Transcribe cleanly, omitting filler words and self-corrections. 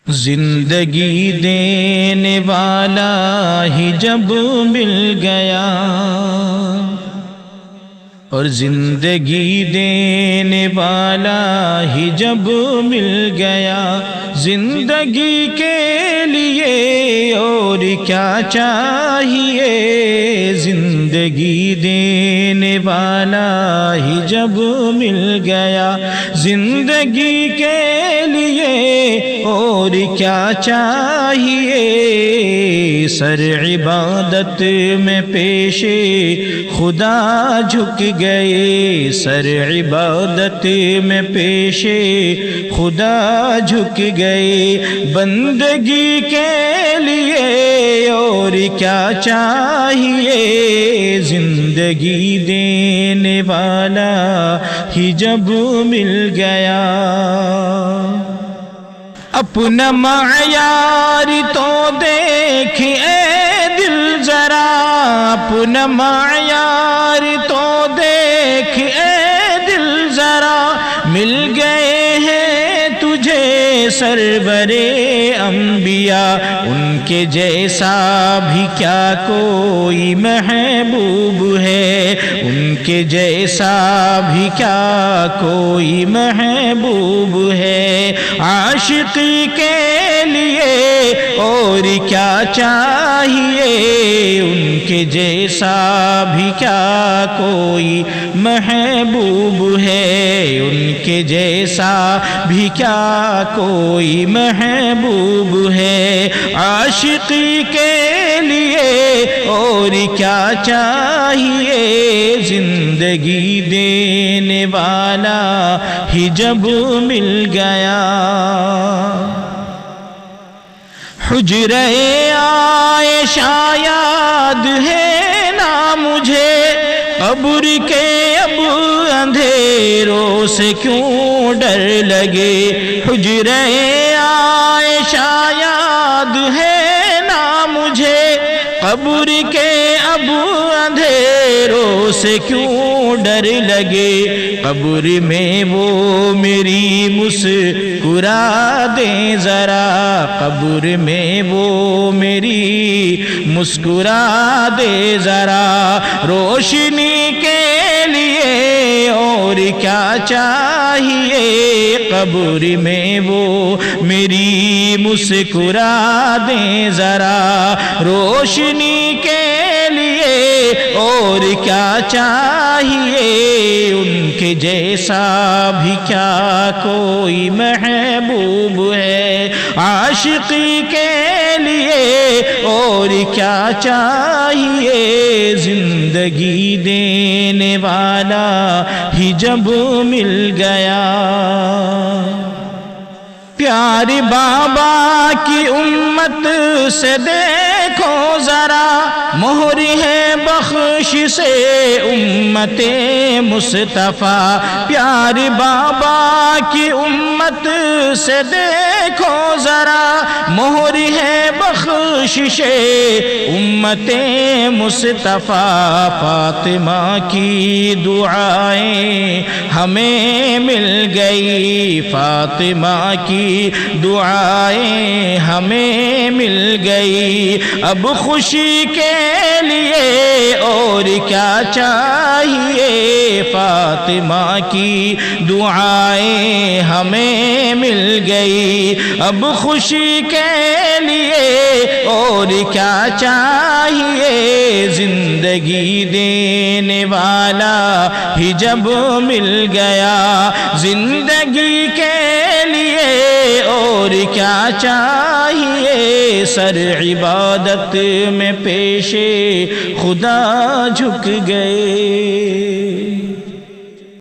زندگی دینے والا ہی جب مل گیا، اور زندگی دینے والا ہی جب مل گیا، زندگی کے لیے اور کیا چاہیے؟ زندگی دینے والا ہی جب مل گیا، زندگی کے لیے اور کیا چاہیے؟ سر عبادت میں پیش خدا جھک گئے، سر عبادت میں پیش خدا جھک گئے، بندگی کے لیے اور کیا چاہیے؟ زندگی دینے والا ہی جب مل گیا، اپنا معیار تو دیکھ اے دل ذرا، اپنا معیار تو دیکھ اے دل ذرا، مل گئے ہیں تجھے سرور انبیاء، ان کے جیسا بھی کیا کوئی محبوب ہے، ان کے جیسا بھی کیا کوئی محبوب ہے، عاشقی کے لیے اور کیا چاہیے؟ ان کے جیسا بھی کیا کوئی محبوب ہے، ان کے جیسا بھی کیا کوئی محبوب ہے، عاشقی کے لیے اور کیا چاہیے؟ زندگی دینے والا ہی جب مل گیا، حجرہ عائشہ یاد ہے نا مجھے، قبر کے اب اندھیروں سے کیوں ڈر لگے؟ حجرہ عائشہ یاد ہے نا مجھے، قبر کے اب اندھیروں سے کیوں ڈر لگے؟ قبر میں وہ میری مسکرا دیں ذرا، قبر میں وہ میری مسکرا دے ذرا، روشنی کے لیے اور کیا چاہیے؟ قبر میں وہ میری مسکرا دیں ذرا، روشنی کے لیے اور کیا چاہیے؟ ان کے جیسا بھی کیا کوئی محبوب ہے، عاشقی کے لیے اور کیا چاہیے؟ زندگی دینے والا ہی جب مل گیا، پیارے بابا کی امت سے دیکھو ذرا، مہر ہے بخش سے امت مصطفیٰ، پیارے بابا کی امت سے دیکھو ذرا، مہر ہے بخش سے امت مصطفیٰ، فاطمہ کی دعائیں ہمیں مل گئی، فاطمہ کی دعائیں ہمیں مل گئی، اب خوشی کے لیے اور کیا چاہیے؟ فاطمہ کی دعائیں ہمیں مل گئی، اب خوشی کے لیے اور کیا چاہیے؟ زندگی دینے والا ہی جب مل گیا، زندگی کے لیے اور کیا چاہیے؟ سر عبادت میں پیش خدا جھک گئے۔